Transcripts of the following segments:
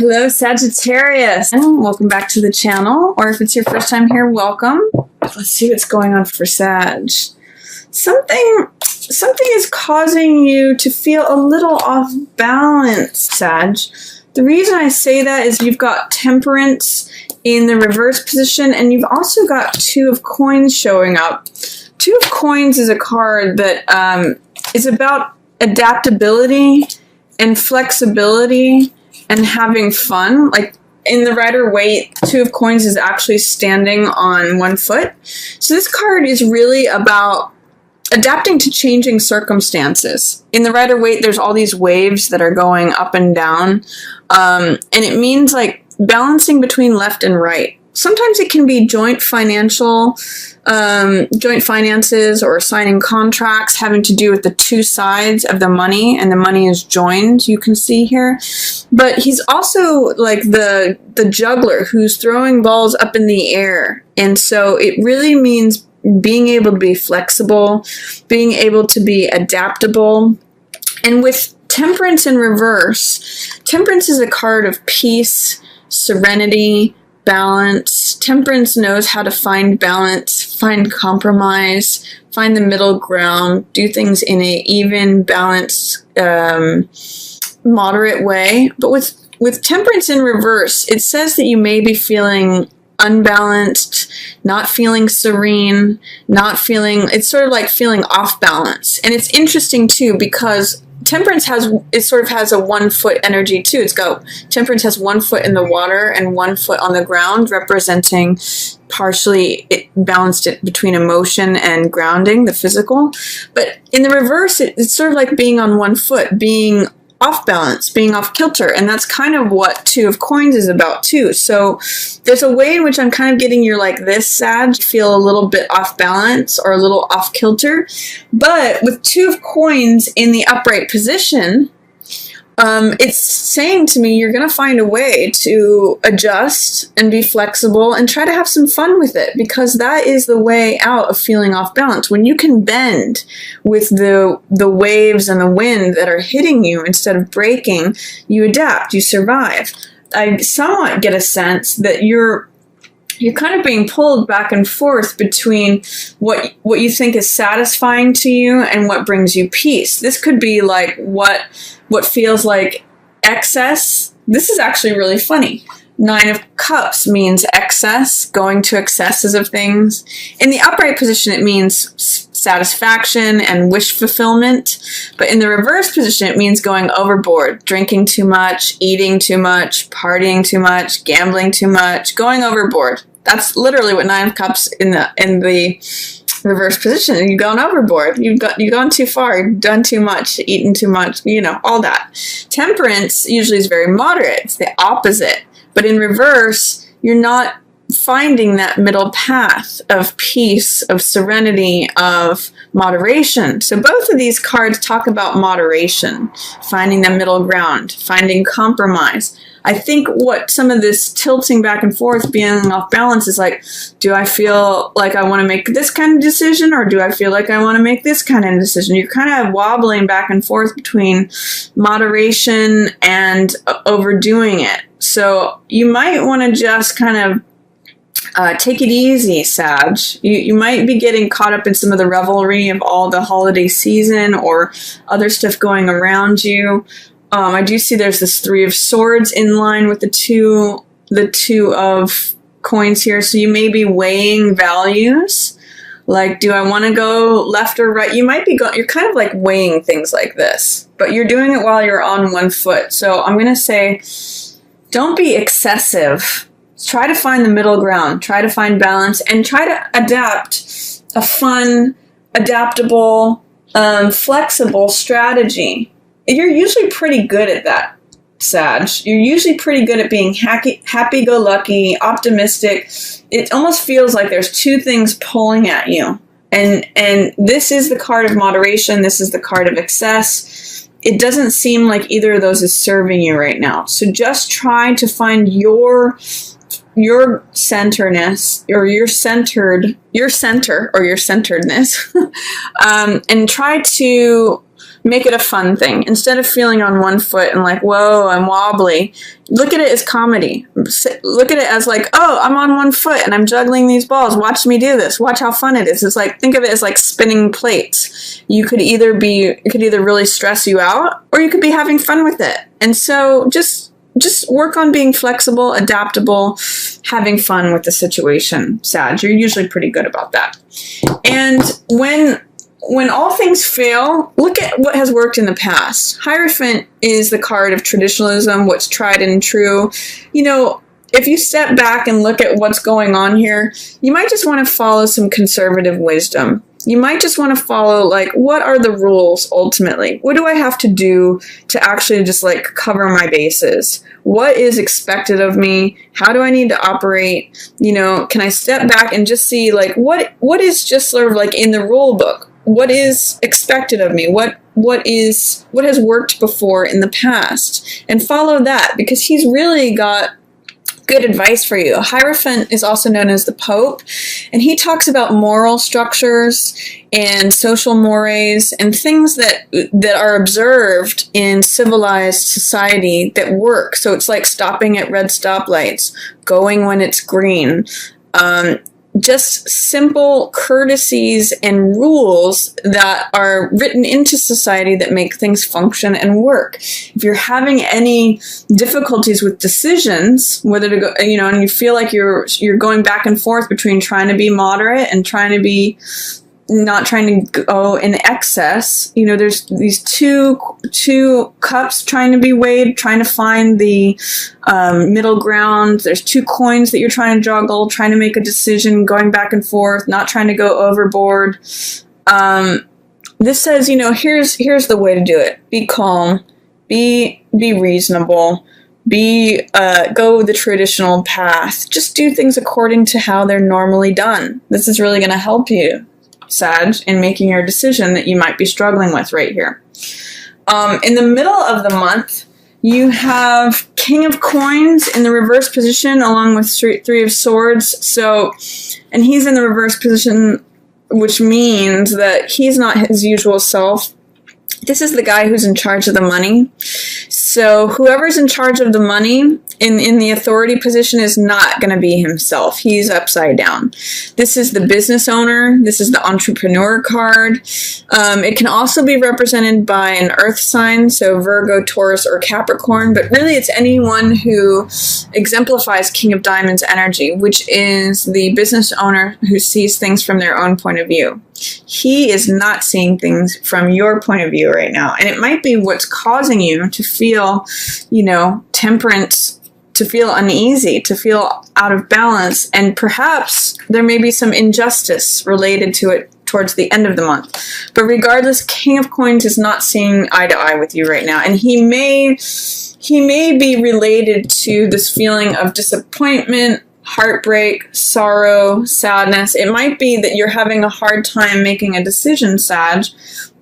Hello, Sagittarius, and welcome back to the channel, or if it's your first time here, welcome. Let's see what's going on for Sag. Something is causing you to feel a little off balance, Sag. The reason I say that is you've got Temperance in the reverse position, and you've also got Two of Coins showing up. Two of Coins is a card that is about adaptability and flexibility and having fun. Like in the Rider-Waite, Two of Coins is actually standing on one foot. So this card is really about adapting to changing circumstances. In the Rider-Waite, there's all these waves that are going up and down. And it means like balancing between left and right. Sometimes it can be joint finances or signing contracts having to do with the two sides of the money, and the money is joined, you can see here. But he's also like the juggler who's throwing balls up in the air. And so it really means being able to be flexible, being able to be adaptable. And with Temperance in reverse, Temperance is a card of peace, serenity, balance. Temperance knows how to find balance, find compromise, find the middle ground, do things in a even, balanced, moderate way. But with Temperance in reverse, it says that you may be feeling unbalanced, not feeling serene, it's sort of like feeling off balance. And it's interesting too, because Temperance sort of has a 1 foot energy too. Temperance has 1 foot in the water and 1 foot on the ground, representing partially it balanced it between emotion and grounding, the physical. But in the reverse, it's sort of like being on 1 foot, being off balance, being off kilter. And that's kind of what Two of Coins is about too. So there's a way in which I'm kind of getting you like this, Sag, feel a little bit off balance or a little off kilter. But with Two of Coins in the upright position, it's saying to me you're going to find a way to adjust and be flexible and try to have some fun with it, because that is the way out of feeling off balance. When you can bend with the waves and the wind that are hitting you instead of breaking, you adapt, you survive. I somewhat get a sense that you're kind of being pulled back and forth between what you think is satisfying to you and what brings you peace. This could be like what feels like excess. This is actually really funny. 9 of Cups means excess, going to excesses of things. In the upright position, it means satisfaction and wish fulfillment. But in the reverse position, it means going overboard, drinking too much, eating too much, partying too much, gambling too much, going overboard. That's literally what 9 of Cups in the reverse position. You've gone overboard. You've gone too far. You've done too much, eaten too much, all that. Temperance usually is very moderate. It's the opposite. But in reverse, you're not finding that middle path of peace, of serenity, of moderation. So both of these cards talk about moderation, finding the middle ground, finding compromise. I think what some of this tilting back and forth, being off balance, is like, do I feel like I want to make this kind of decision, or do I feel like I want to make this kind of decision? You're kind of wobbling back and forth between moderation and overdoing it. So you might want to just kind of take it easy, Sag. You might be getting caught up in some of the revelry of all the holiday season or other stuff going around you. I do see there's this 3 of Swords in line with the two of Coins here. So you may be weighing values. Like, do I want to go left or right? You might be you're kind of like weighing things like this, but you're doing it while you're on 1 foot. So I'm going to say, don't be excessive. Try to find the middle ground. Try to find balance and try to adapt a fun, adaptable, flexible strategy. You're usually pretty good at that, Sag. You're usually pretty good at being happy-go-lucky, optimistic. It almost feels like there's 2 things pulling at you. And this is the card of moderation. This is the card of excess. It doesn't seem like either of those is serving you right now. So just try to find your centerness, or your center or your centeredness, and try to Make it a fun thing. Instead of feeling on one foot and like, whoa, I'm wobbly, look at it as comedy. Look at it as like, oh, I'm on one foot and I'm juggling these balls. Watch me do this. Watch how fun it is. It's like, think of it as like spinning plates. It could either really stress you out, or you could be having fun with it. And so just work on being flexible, adaptable, having fun with the situation, Sag. You're usually pretty good about that. And when all things fail, look at what has worked in the past. Hierophant is the card of traditionalism, what's tried and true. You know, if you step back and look at what's going on here, you might just want to follow some conservative wisdom. You might just want to follow, like, what are the rules ultimately? What do I have to do to actually just, like, cover my bases? What is expected of me? How do I need to operate? You know, can I step back and just see, like, what is just sort of, like, in the rule book? What is expected of me? What has worked before in the past? And follow that, because he's really got good advice for you. Hierophant is also known as the Pope, and he talks about moral structures and social mores and things that are observed in civilized society that work. So it's like stopping at red stoplights, going when it's green, just simple courtesies and rules that are written into society that make things function and work. If you're having any difficulties with decisions, whether to go, you know, and you feel like you're going back and forth between trying to be moderate and trying to be not trying to go in excess, you know, there's these two cups trying to be weighed, trying to find the middle ground. There's two coins that you're trying to juggle, trying to make a decision, going back and forth, not trying to go overboard. This says, you know, here's the way to do it. Be calm, be reasonable, go the traditional path. Just do things according to how they're normally done. This is really going to help you, Sag, in making your decision that you might be struggling with right here. In the middle of the month, you have King of Coins in the reverse position along with Three of Swords. So, and he's in the reverse position, which means that he's not his usual self. This is the guy who's in charge of the money. So whoever's in charge of the money in the authority position is not going to be himself. He's upside down. This is the business owner. This is the entrepreneur card. It can also be represented by an earth sign, so Virgo, Taurus, or Capricorn, but really it's anyone who exemplifies King of Diamonds energy, which is the business owner who sees things from their own point of view. He is not seeing things from your point of view right now. And it might be what's causing you to feel, you know, temperance, to feel uneasy, to feel out of balance. And perhaps there may be some injustice related to it towards the end of the month. But regardless, King of Coins is not seeing eye to eye with you right now. And he may be related to this feeling of disappointment, heartbreak, sorrow, sadness. It might be that you're having a hard time making a decision, Sag,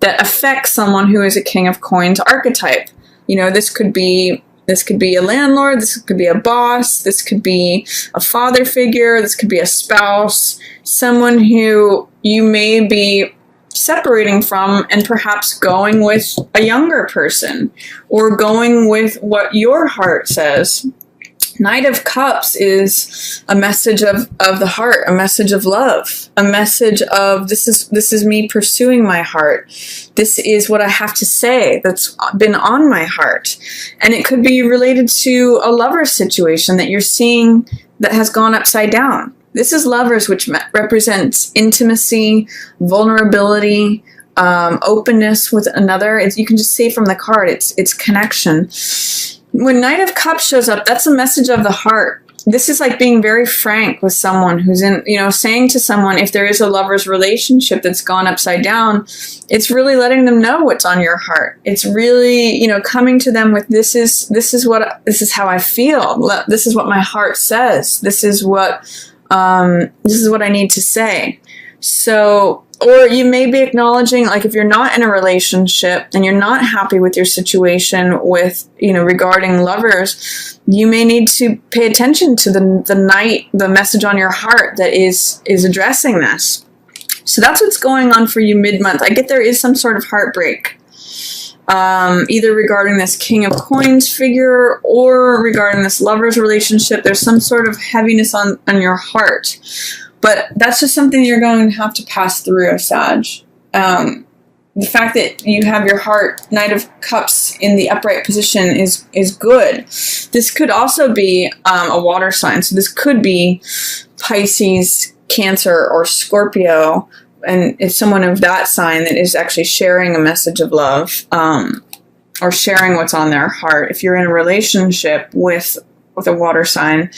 that affects someone who is a King of Coins archetype. You know, this could be a landlord, this could be a boss, this could be a father figure, this could be a spouse, someone who you may be separating from and perhaps going with a younger person or going with what your heart says. Knight of Cups is a message of the heart, a message of love, a message of this is me pursuing my heart. This is what I have to say that's been on my heart. And it could be related to a lover's situation that you're seeing that has gone upside down. This is Lovers, which represents intimacy, vulnerability, openness with another. You can just see from the card, it's connection. When Knight of Cups shows up, that's a message of the heart. This is like being very frank with someone who's in, you know, saying to someone, if there is a lover's relationship that's gone upside down, it's really letting them know what's on your heart. It's really, you know, coming to them with, this is how I feel. This is what my heart says. This is what I need to say. So, or you may be acknowledging, like, if you're not in a relationship and you're not happy with your situation with, you know, regarding lovers, you may need to pay attention to the message on your heart that is addressing this. So that's what's going on for you mid-month. I get there is some sort of heartbreak. either regarding this King of Coins figure or regarding this lover's relationship. There's some sort of heaviness on your heart. But that's just something you're going to have to pass through, Sag. The fact that you have your heart, Knight of Cups, in the upright position is good. This could also be a water sign. So this could be Pisces, Cancer, or Scorpio. And it's someone of that sign that is actually sharing a message of love, or sharing what's on their heart. If you're in a relationship with a water sign,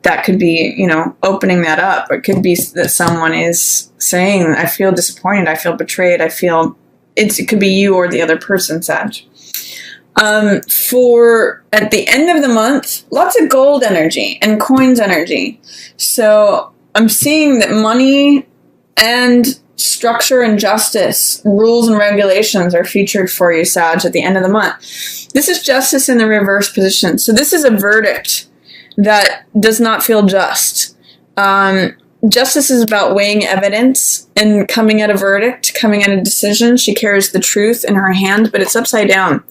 that could be, opening that up. It could be that someone is saying, I feel disappointed, I feel betrayed, it could be you or the other person, Sag. For at the end of the month, lots of gold energy and coins energy. So I'm seeing that money and structure and justice, rules and regulations are featured for you, Sag, at the end of the month. This is justice in the reverse position. So this is a verdict that does not feel just. Justice is about weighing evidence and coming at a verdict, coming at a decision. She carries the truth in her hand, but it's upside down.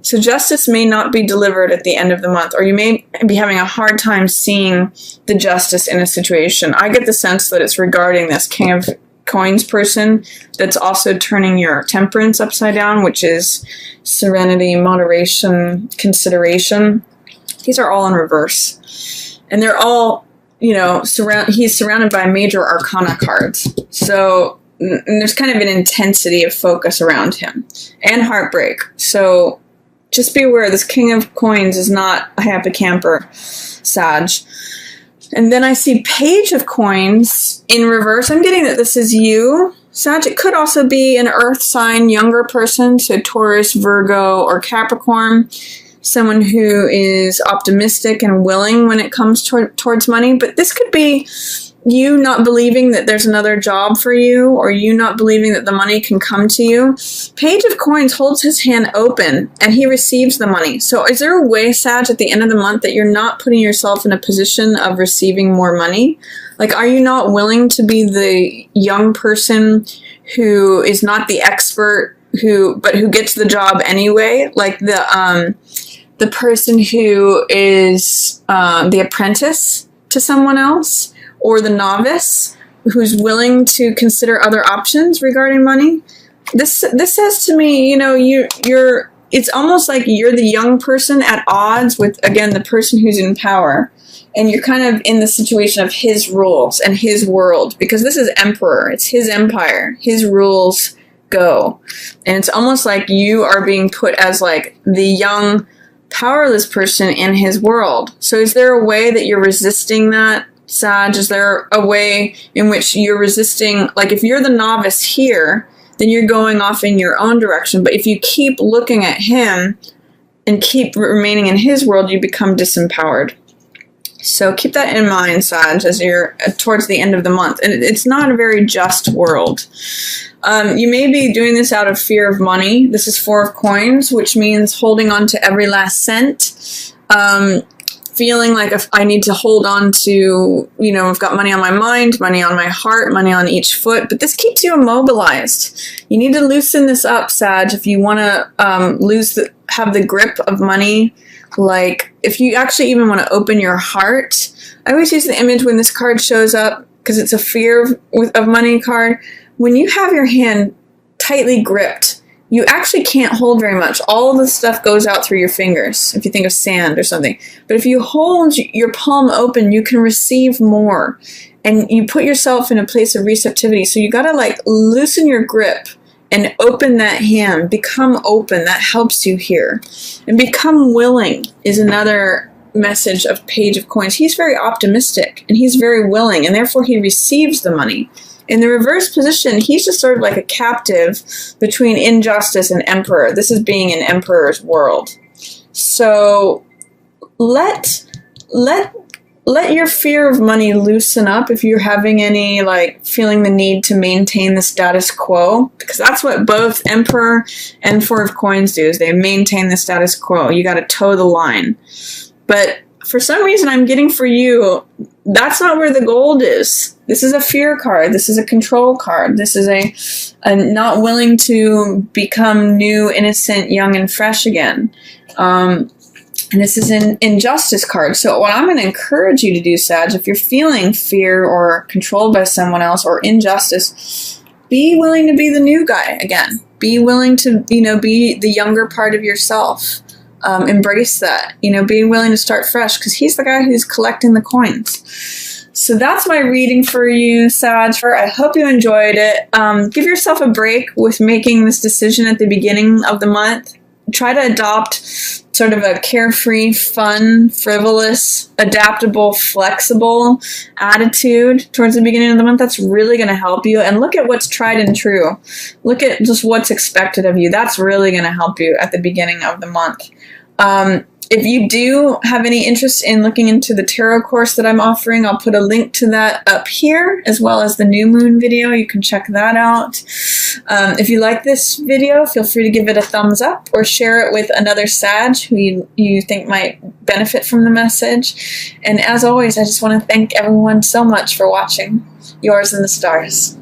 So justice may not be delivered at the end of the month, or you may be having a hard time seeing the justice in a situation. I get the sense that it's regarding this King of Coins person that's also turning your temperance upside down, which is serenity, moderation, consideration. These are all in reverse. And they're all, he's surrounded by major arcana cards. So there's kind of an intensity of focus around him and heartbreak. So just be aware, this King of Coins is not a happy camper, Sag. And then I see Page of Coins in reverse. I'm getting that this is you, Sag. It could also be an earth sign, younger person, so Taurus, Virgo, or Capricorn. Someone who is optimistic and willing when it comes towards money. But this could be you not believing that there's another job for you, or you not believing that the money can come to you. Page of Coins holds his hand open and he receives the money. So is there a way, Sag, at the end of the month that you're not putting yourself in a position of receiving more money? Like, are you not willing to be the young person who is not the expert, but who gets the job anyway? Like the person who is the apprentice to someone else, or the novice who's willing to consider other options regarding money. This says to me, you're. It's almost like you're the young person at odds with, again, the person who's in power, and you're kind of in the situation of his rules and his world, because this is emperor. It's his empire. His rules go, and it's almost like you are being put as like the young, powerless person in his world. So is there a way that you're resisting that, Sag? Is there a way in which you're resisting, like if you're the novice here, then you're going off in your own direction. But if you keep looking at him and keep remaining in his world, you become disempowered. So keep that in mind, Sag, as you're towards the end of the month. And it's not a very just world. You may be doing this out of fear of money. This is Four of Coins, which means holding on to every last cent. Feeling like if I need to hold on to, I've got money on my mind, money on my heart, money on each foot, but this keeps you immobilized. You need to loosen this up, Sag, if you want to have the grip of money. Like, if you actually even want to open your heart. I always use the image when this card shows up, because it's a fear of money card. When you have your hand tightly gripped, you actually can't hold very much. All of the stuff goes out through your fingers, if you think of sand or something. But if you hold your palm open, you can receive more. And you put yourself in a place of receptivity. So you got to loosen your grip and open that hand. Become open. That helps you here. And become willing is another message of Page of Coins. He's very optimistic and he's very willing, and therefore he receives the money. In the reverse position, he's just sort of like a captive between injustice and emperor. This is being in emperor's world. So let your fear of money loosen up if you're having any feeling the need to maintain the status quo, because that's what both Emperor and Four of Coins do, is they maintain the status quo. You got to toe the line. But for some reason, I'm getting for you, that's not where the gold is. This is a fear card. This is a control card. This is a not willing to become new, innocent, young, and fresh again. And this is an injustice card. So what I'm going to encourage you to do, Sag, if you're feeling fear or controlled by someone else or injustice, be willing to be the new guy again. Be willing to, be the younger part of yourself. Embrace that, being willing to start fresh, because he's the guy who's collecting the coins. So that's my reading for you, Sag. I hope you enjoyed it. Give yourself a break with making this decision at the beginning of the month. Try to adopt sort of a carefree, fun, frivolous, adaptable, flexible attitude towards the beginning of the month. That's really going to help you. And look at what's tried and true. Look at just what's expected of you. That's really going to help you at the beginning of the month. If you do have any interest in looking into the tarot course that I'm offering, I'll put a link to that up here, as well as the new moon video. You can check that out. If you like this video, feel free to give it a thumbs up or share it with another Sag who you think might benefit from the message. And as always, I just want to thank everyone so much for watching. Yours in the stars.